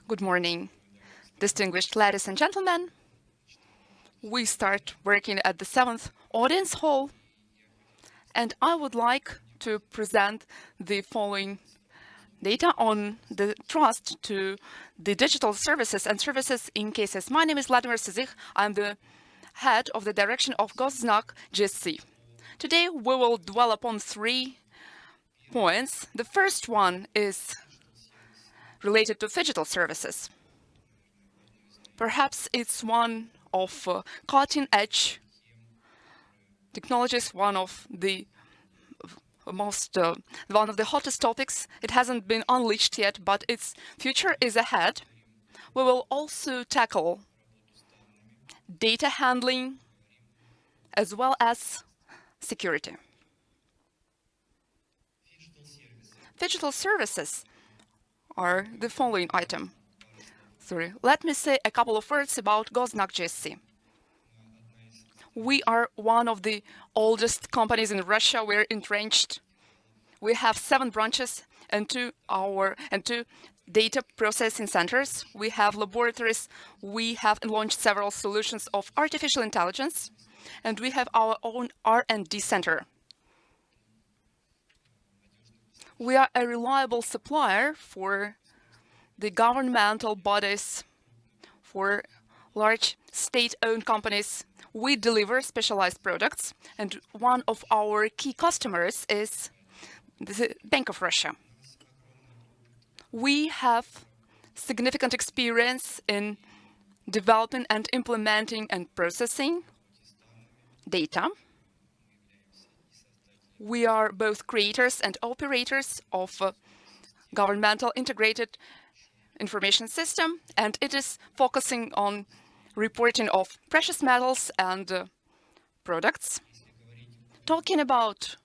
Good morning, distinguished ladies and gentlemen. We start working at the 7th audience hall, and I would like to present the following data on the trust to the digital services and services in cases. My name is Vladimir Sizykh. I'm the head of the direction of Goznak Trust. Today, we will dwell upon 3 points. The first one is related to digital services. Perhaps it's one of cutting-edge technologies, one of the hottest topics. It hasn't been unleashed yet, but its future is ahead. We will also tackle data handling as well as security. Digital services are the following item. Let me say a couple of words about Goznak Trust. We are one of the oldest companies in Russia. We're entrenched. We have 7 branches and 2 data processing centers. We have laboratories. We have launched several solutions of artificial intelligence, and we have our own R&D center. We are a reliable supplier for the governmental bodies, for large state-owned companies. We deliver specialized products, and one of our key customers is the Bank of Russia. We have significant experience in developing and implementing and processing data. We are both creators and operators of a governmental integrated information system, and it is focusing on reporting of precious metals and products. Talking about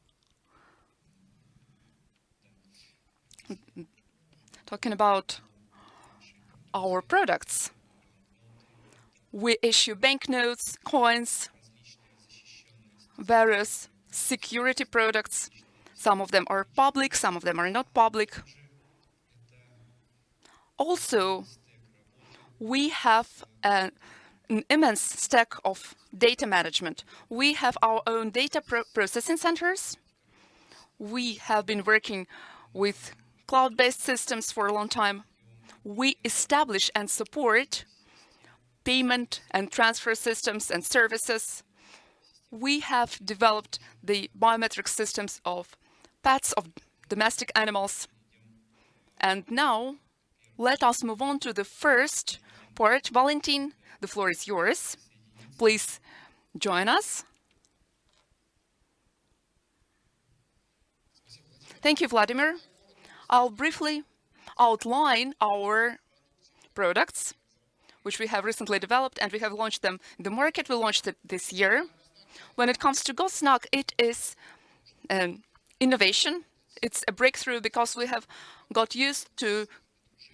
our products, we issue banknotes, coins, various security products. Some of them are public, some of them are not public. Also, we have an immense stack of data management. We have our own data processing centers. We have been working with cloud-based systems for a long time. We establish and support payment and transfer systems and services. We have developed the biometric systems of pets, of domestic animals. And now, let us move on to the first part. Valentin, the floor is yours. Please join us. Thank you, Vladimir. I'll briefly outline our products, which we have recently developed, and we have launched them in the market. We launched it this year. When it comes to Goznak, it is an innovation. It's a breakthrough because we have got used to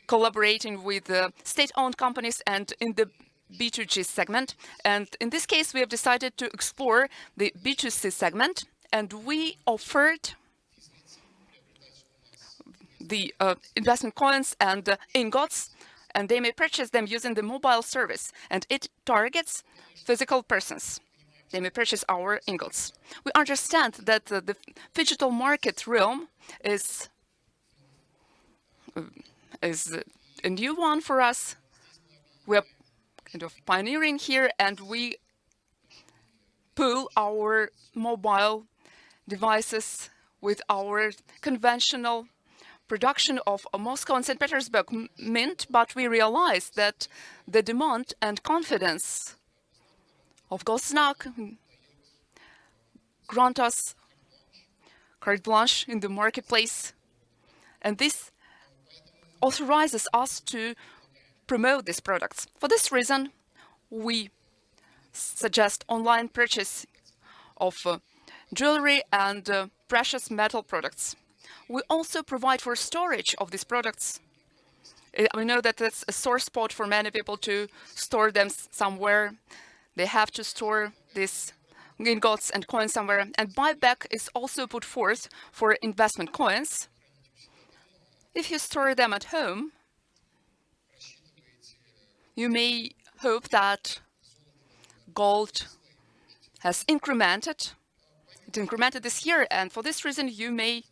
collaborating with state-owned companies and in the B2G segment. And in this case, we have decided to explore the B2C segment, and we offered the investment coins and ingots, and they may purchase them using the mobile service, and it targets physical persons. They may purchase our ingots. We understand that the digital market realm is a new one for us. We are kind of pioneering here, and we pool our mobile devices with our conventional production of Moscow and St. Petersburg Mint, but we realized that the demand and confidence of Goznak grant us carte blanche in the marketplace, and this authorizes us to promote these products. For this reason, we suggest online purchase of jewelry and precious metal products. We also provide for storage of these products. We know that that's a sore spot for many people to store them somewhere. They have to store these ingots and coins somewhere. And buyback is also put forth for investment coins. If you store them at home, You may hope that gold has incremented. It incremented this year, and for this reason, you may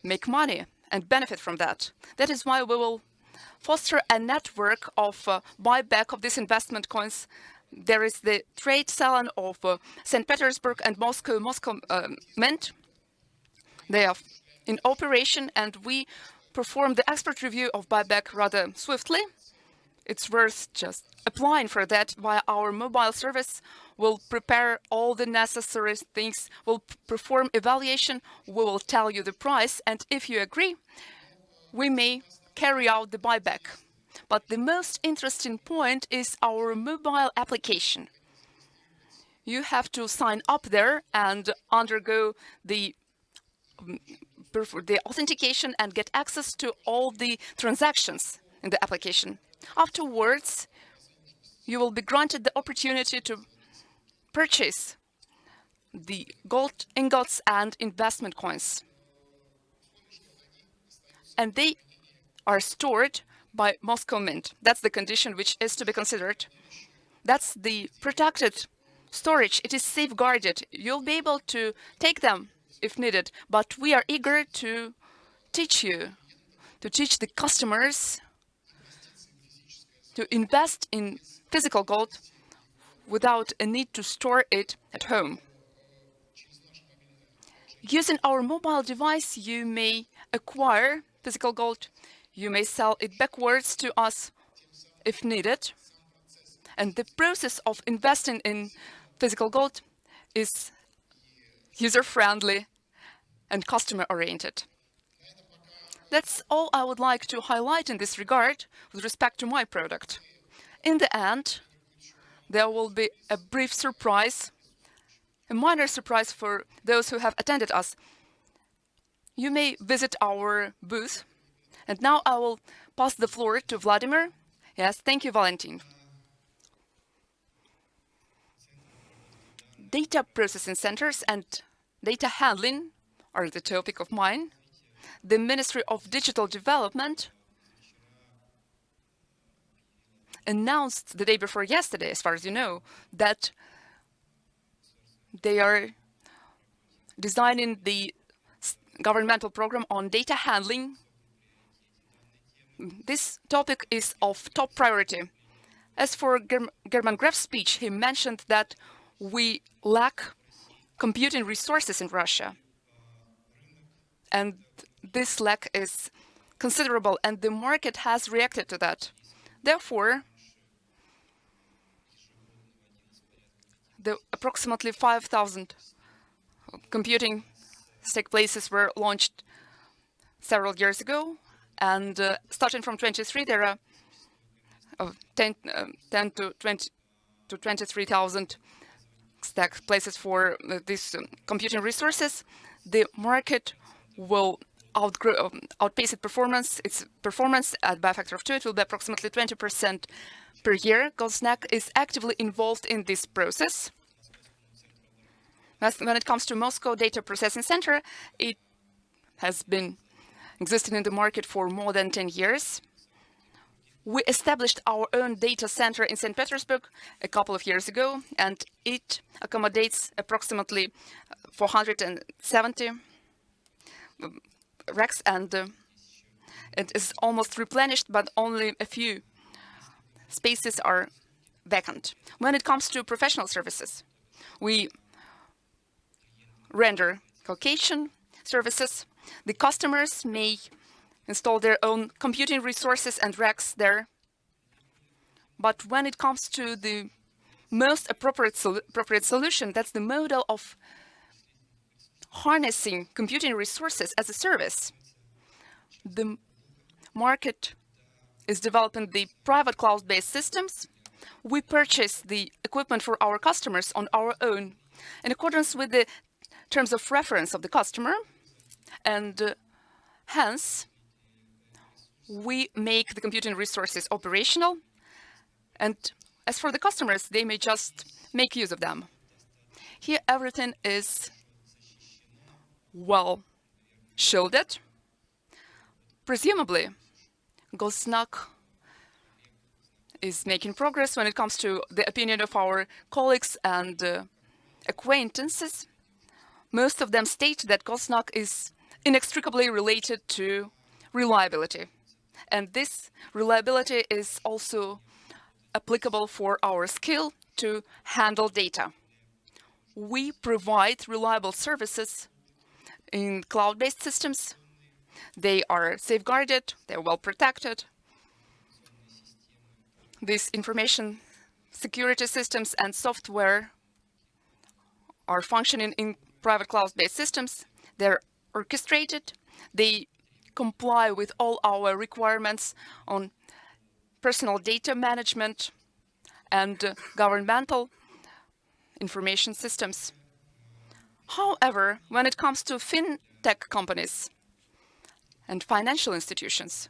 make money and benefit from that. That is why we will foster a network of buyback of these investment coins. There is the trade salon of St. Petersburg and Moscow Mint. They are in operation, and we perform the expert review of buyback rather swiftly. It's worth just applying for that via our mobile service. We'll prepare all the necessary things. We'll perform evaluation. We will tell you the price, and if you agree, we may carry out the buyback. But the most interesting point is our mobile application. You have to sign up there and undergo the authentication and get access to all the transactions in the application. Afterwards, you will be granted the opportunity to purchase the gold ingots and investment coins. And they are stored by Moscow Mint. That's the condition which is to be considered. That's the protected storage. It is safeguarded. You'll be able to take them if needed, but we are eager to teach you, to teach the customers to invest in physical gold without a need to store it at home. Using our mobile device, you may acquire physical gold. You may sell it backwards to us if needed. And the process of investing in physical gold is user-friendly and customer-oriented. That's all I would like to highlight in this regard with respect to my product. In the end, there will be a brief surprise, a minor surprise for those who have attended us. You may visit our booth. And now I will pass the floor to Vladimir. Yes, thank you, Valentin. Data processing centers and data handling are the topic of mine. The Ministry of Digital Development announced the day before yesterday, as far as you know, that they are designing the governmental program on data handling. This topic is of top priority. As for German Gref's speech, he mentioned that we lack computing resources in Russia. And this lack is considerable, and the market has reacted to that. Therefore, the approximately 5,000 computing stake places were launched several years ago, and starting from 23, there are 10 to 23,000 stack places for these computing resources. The market will outpace its performance by a factor of 2. It will be approximately 20% per year. Goznak is actively involved in this process. When it comes to Moscow Data Processing Center, it has been existing in the market for more than 10 years. We established our own data center in St. Petersburg a couple of years ago, and it accommodates approximately 470 racks, and it is almost replenished, but only a few spaces are vacant. When it comes to professional services, we render collocation services. The customers may install their own computing resources and racks there. But when it comes to the most appropriate solution, that's the model of harnessing computing resources as a service. The market is developing the private cloud-based systems. We purchase the equipment for our customers on our own in accordance with the terms of reference of the customer, and hence we make the computing resources operational, and as for the customers, they may just make use of them. Here everything is well shielded. Presumably, Goznak is making progress when it comes to the opinion of our colleagues and acquaintances. Most of them state that Goznak is inextricably related to reliability. And this reliability is also applicable for our skill to handle data. We provide reliable services in cloud-based systems. They are safeguarded, they're well protected. These information security systems and software are functioning in private cloud-based systems. They're orchestrated. They comply with all our requirements on personal data management and governmental information systems. However, when it comes to fintech companies and financial institutions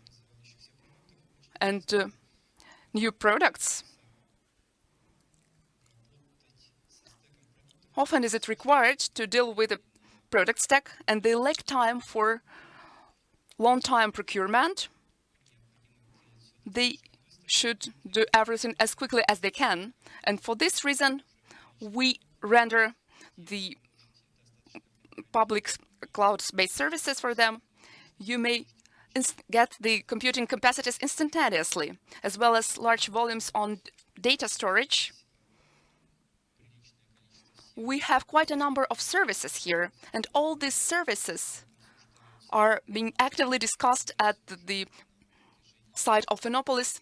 and new products, often is it required to deal with a product stack, and they lack time for long-time procurement. They should do everything as quickly as they can, and for this reason, we render the public cloud-based services for them. You may get the computing capacities instantaneously, as well as large volumes on data storage. We have quite a number of services here, and all these services are being actively discussed at the site of Phenopolis.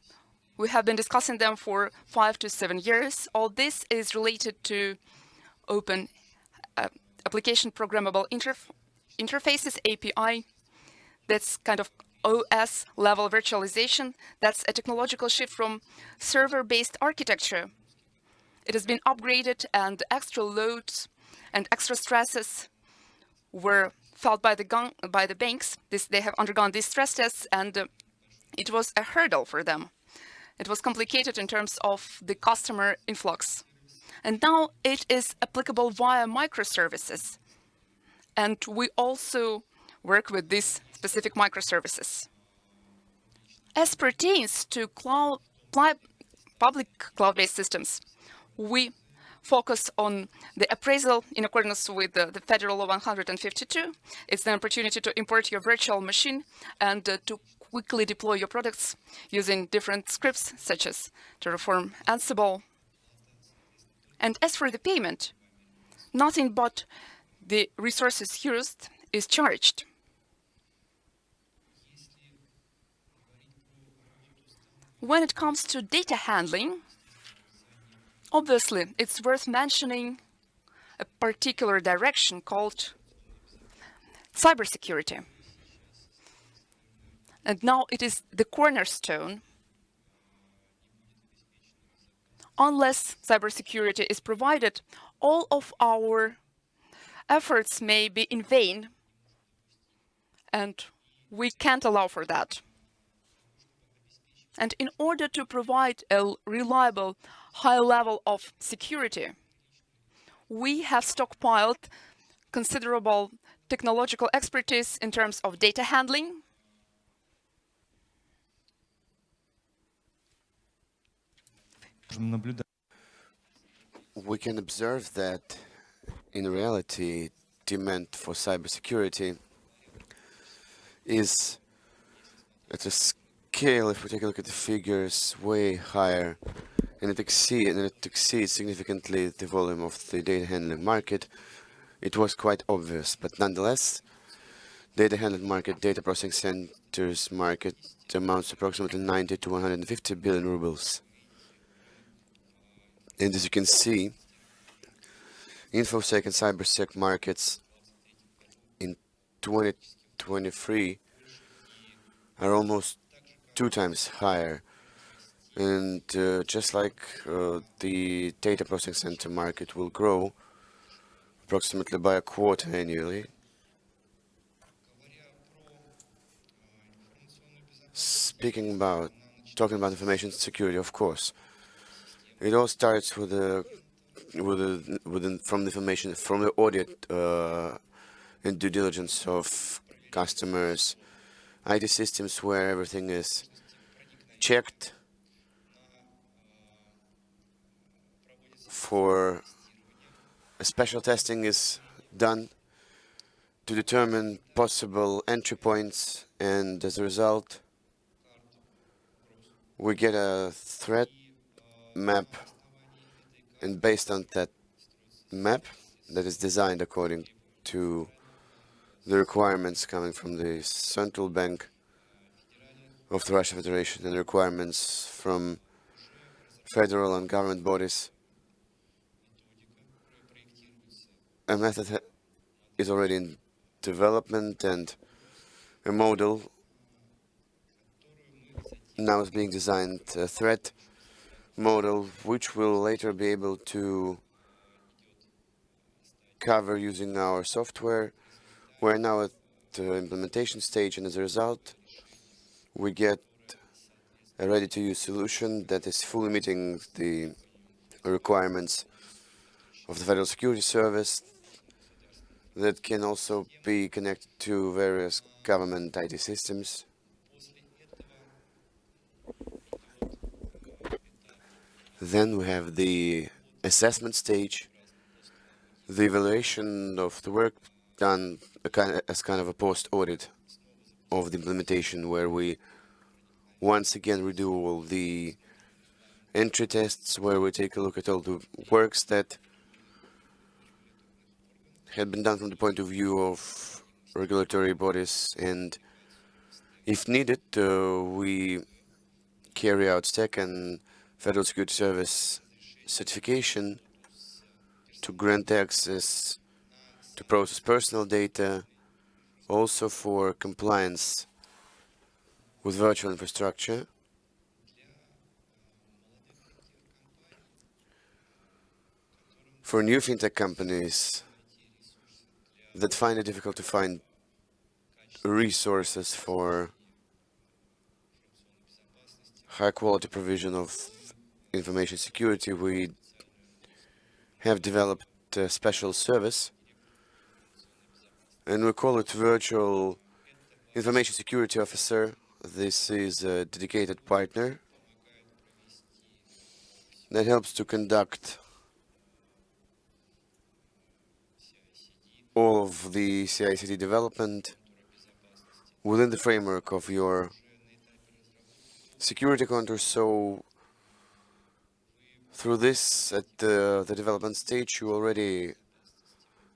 We have been discussing them for 5 to 7 years. All this is related to open application programmable interfaces, API. That's kind of OS level virtualization. That's a technological shift from server-based architecture. It has been upgraded, and extra loads and extra stresses were felt by the banks. They have undergone these stress tests, and it was a hurdle for them. It was complicated in terms of the customer influx. And now it is applicable via microservices. And we also work with these specific microservices. As pertains to public cloud-based systems, we focus on the appraisal in accordance with the Federal Law 152. It's an opportunity to import your virtual machine and to quickly deploy your products using different scripts such as Terraform, Ansible. And as for the payment, nothing but the resources used is charged. When it comes to data handling, obviously, it's worth mentioning a particular direction called cybersecurity. And now it is the cornerstone. Unless cybersecurity is provided, all of our efforts may be in vain, and we can't allow for that. And in order to provide a reliable, high level of security, we have stockpiled considerable technological expertise in terms of data handling, we can observe that in reality, demand for cybersecurity is at a scale, if we take a look at the figures, way higher, and it exceeds significantly the volume of the data handling market. It was quite obvious, but nonetheless, data handling market, data processing centers market amounts to approximately 90 to 150 billion rubles. And as you can see, InfoSec and CyberSec markets in 2023 are almost 2 times higher. And just like the data processing center market will grow approximately by a quarter annually, talking about information security, of course, it all starts from the information, from the audit and due diligence of customers, IT systems where everything is checked for a special testing is done to determine possible entry points, and as a result, we get a threat map, and based on that map that is designed according to the requirements coming from the Central Bank of the Russian Federation and the requirements from federal and government bodies, a method is already in development, and a model now is being designed, a threat model, which will later be able to cover using our software. We're now at the implementation stage, and as a result, we get a ready-to-use solution that is fully meeting the requirements of the Federal Security Service, that can also be connected to various government IT systems. Then we have the assessment stage, the evaluation of the work done as kind of a post-audit of the implementation, where we once again redo all the entry tests, where we take a look at all the works that had been done from the point of view of regulatory bodies, and if needed, we carry out STEC and Federal Security Service certification to grant access to process personal data, also for compliance with virtual infrastructure. For new fintech companies that find it difficult to find resources for high quality provision of information security, we have developed a special service, and we call it Virtual Information Security Officer. This is a dedicated partner that helps to conduct all of the CI/CD development within the framework of your security contours. So through this, at the development stage, you already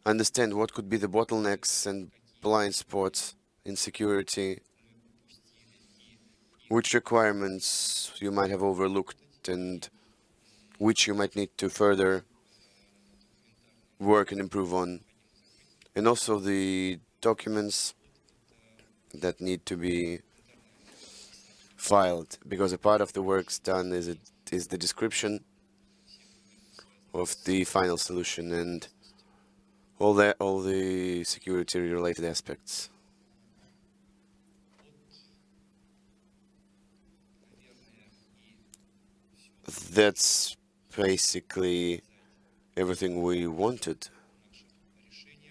understand what could be the bottlenecks and blind spots in security, which requirements you might have overlooked, and which you might need to further work and improve on, and also the documents that need to be filed, because a part of the works done is the description of the final solution and all the security related aspects. That's basically everything we wanted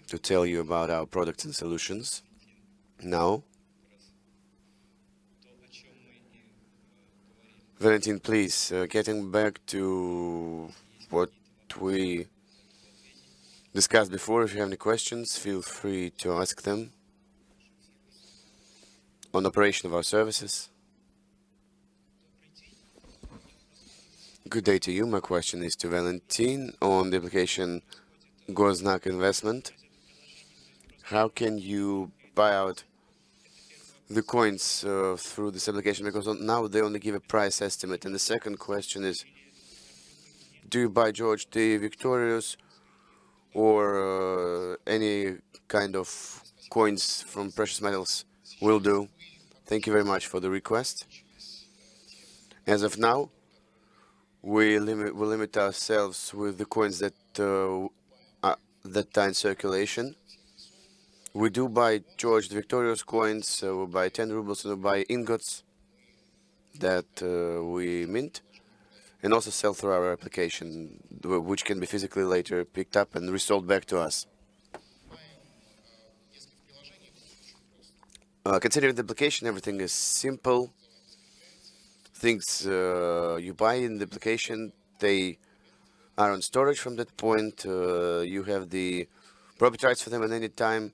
to tell you about our products and solutions. Now, Valentin, please, getting back to what we discussed before, if you have any questions, feel free to ask them on operation of our services. Good day to you. My question is to Valentin on the application Goznak Investment. How can you buy out the coins through this application? Because now they only give a price estimate. And the second question is, do you buy George the Victorious or any kind of coins from precious metals will do? Thank you very much for the request. As of now, we limit ourselves with the coins that are in circulation. We do buy George the Victorious coins, we buy 10 rubles, and we buy ingots that we mint, and also sell through our application, which can be physically later picked up and resold back to us. Considering the application, everything is simple. Things you buy in the application, they are on storage from that point. You have the property rights for them, and any time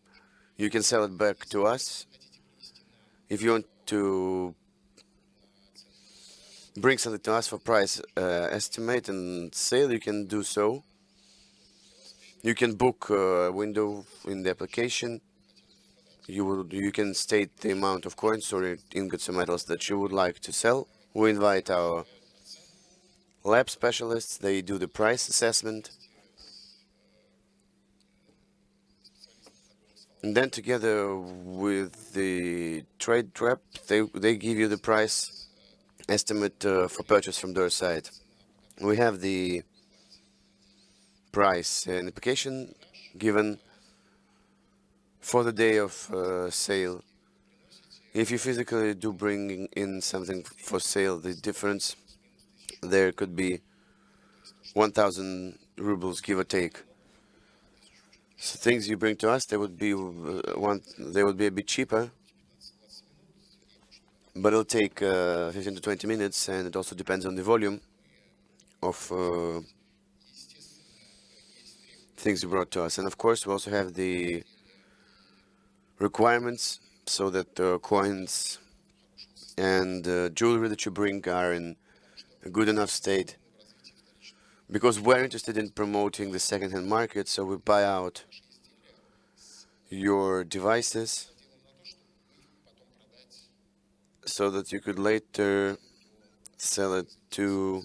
you can sell it back to us. If you want to bring something to us for price estimate and sale, you can do so. You can book a window in the application. You can state the amount of coins or ingots or metals that you would like to sell. We invite our lab specialists. They do the price assessment. And then together with the trade rep, they give you the price estimate for purchase from their side. We have the price and application given for the day of sale. If you physically do bring in something for sale, the difference there could be 1,000 rubles, give or take. So things you bring to us, they would be a bit cheaper, but it'll take 15 to 20 minutes, and it also depends on the volume of things you brought to us. And of course, we also have the requirements so that coins and jewelry that you bring are in a good enough state. Because we're interested in promoting the second-hand market, so we buy out your devices so that you could later sell it to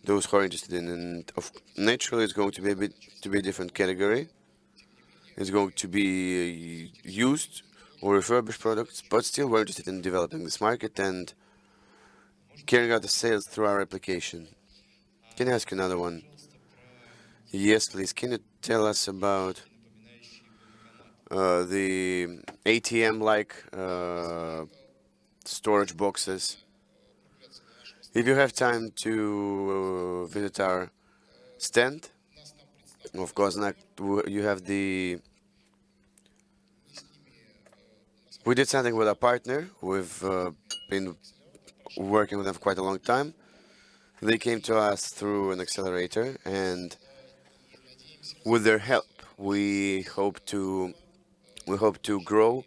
those who are interested in. And naturally, it's going to be a different category. It's going to be used or refurbished products, but still we're interested in developing this market and carrying out the sales through our application. Can I ask you another one? Yes, please. Can you tell us about the ATM-like storage boxes? If you have time to visit our stand of Goznak, you have the... We did something with our partner. We've been working with them for quite a long time. They came to us through an accelerator, and with their help, we hope to grow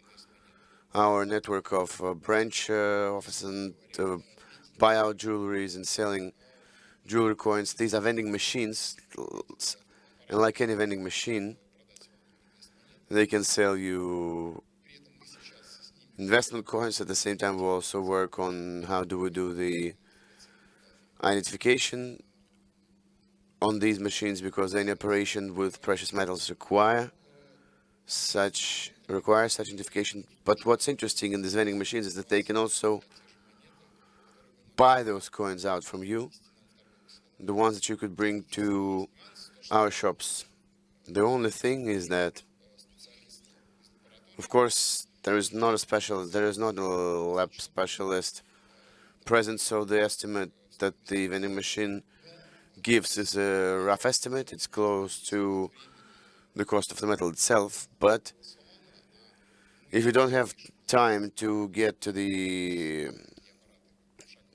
our network of branch offices and buy out jewelries and selling jewelry coins. These are vending machines, and like any vending machine, they can sell you investment coins. At the same time, we also work on how do we do the identification on these machines, because any operation with precious metals require such identification. But what's interesting in these vending machines is that they can also buy those coins out from you, the ones that you could bring to our shops. The only thing is that, of course, there is not a lab specialist present, so the estimate that the vending machine gives is a rough estimate. It's close to the cost of the metal itself, but if you don't have time to get to the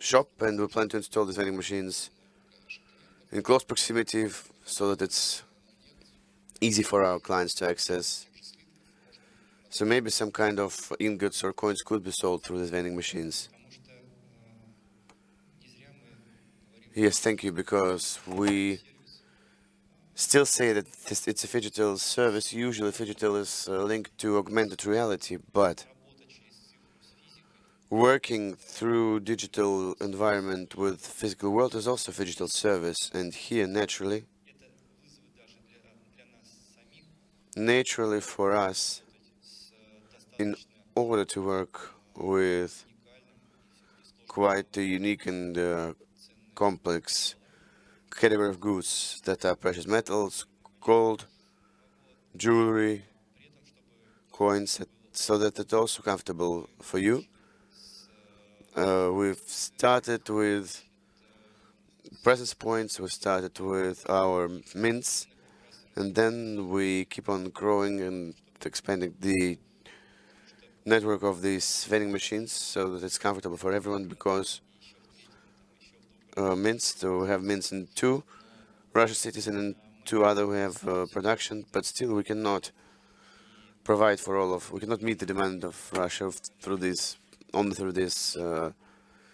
shop, and we plan to install these vending machines in close proximity so that it's easy for our clients to access. So maybe some kind of ingots or coins could be sold through these vending machines. Yes, thank you, because we still say that it's a phygital service. Usually phygital is linked to augmented reality, but working through digital environment with physical world is also a phygital service. And here, naturally for us, in order to work with quite a unique and complex category of goods that are precious metals, gold, jewelry, coins, so that it's also comfortable for you. We've started with presence points, we started with our mints, and then we keep on growing and expanding the network of these vending machines so that it's comfortable for everyone, because mints, to have mints in 2 Russian citizen and 2 other who have production, but still we cannot provide for all of, we cannot meet the demand of Russia through this, only through these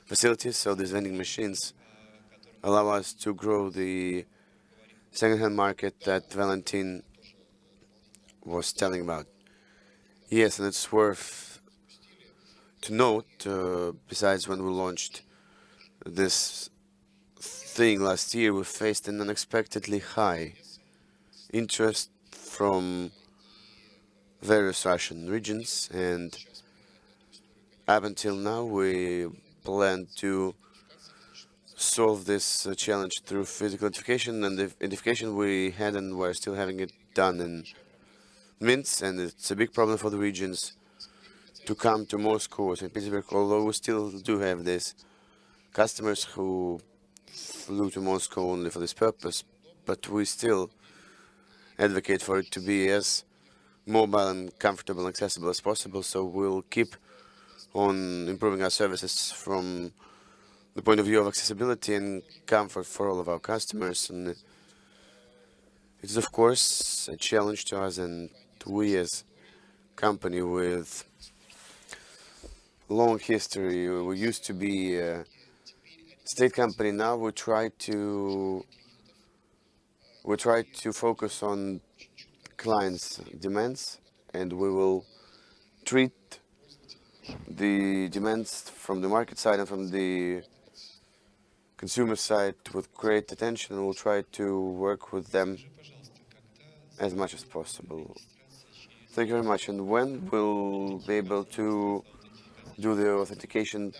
facilities. So these vending machines allow us to grow the second-hand market that Valentin was telling about. Yes, and it's worth to note, besides when we launched this thing last year, we faced an unexpectedly high interest from various Russian regions, and up until now we plan to solve this challenge through physical identification, and the identification we had and we're still having it done in Minsk, and it's a big problem for the regions to come to Moscow or St. Petersburg, although we still do have these customers who flew to Moscow only for this purpose, but we still advocate for it to be as mobile and comfortable and accessible as possible, so we'll keep on improving our services from the point of view of accessibility and comfort for all of our customers. And it's of course a challenge to us, and we as company with long history, we used to be a state company, now we try to focus on clients' demands, and we will treat the demands from the market side and from the consumer side with great attention, and we'll try to work with them as much as possible. Thank you very much. And when we'll be able to do the authentication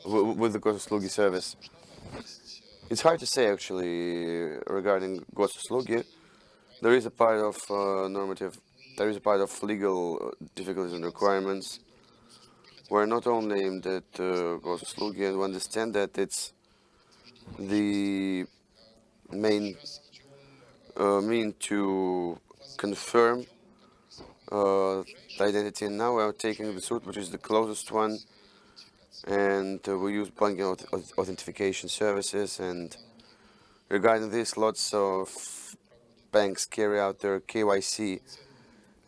with the Goznak service? It's hard to say actually regarding Goznak. There is a part of there is a part of legal difficulties and requirements. We're not only aimed at Goznak, and we understand that it's the main mean to confirm the identity. And now we're taking the suit, which is the closest one, and we use blanket authentication services. And regarding this, lots of banks carry out their KYC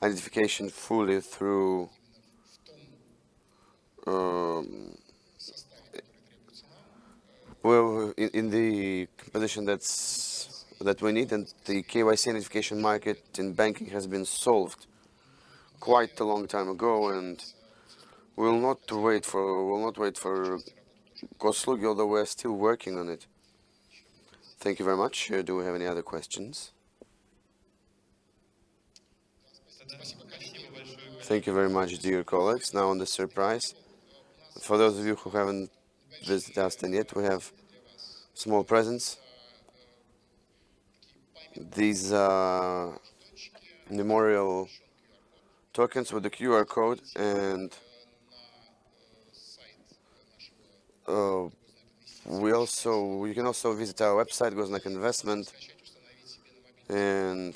identification fully through in the composition that we need, and the KYC identification market in banking has been solved quite a long time ago, and we'll not wait for Goznak, although we're still working on it. Thank you very much. Do we have any other questions? Thank you very much, dear colleagues. Now on the surprise. For those of you who haven't visited us yet, we have small presents. These are memorial tokens with the QR code, and you can also visit our website, Goznak Investment, and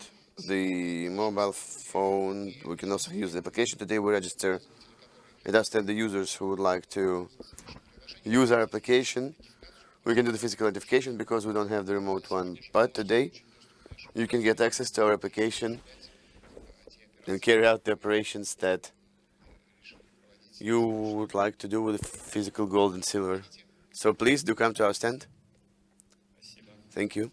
the mobile phone. We can also use the application. Today we register. It does tell the users who would like to use our application. We can do the physical identification because we don't have the remote one. But today you can get access to our application and carry out the operations that you would like to do with physical gold and silver. So please do come to our stand. Thank you.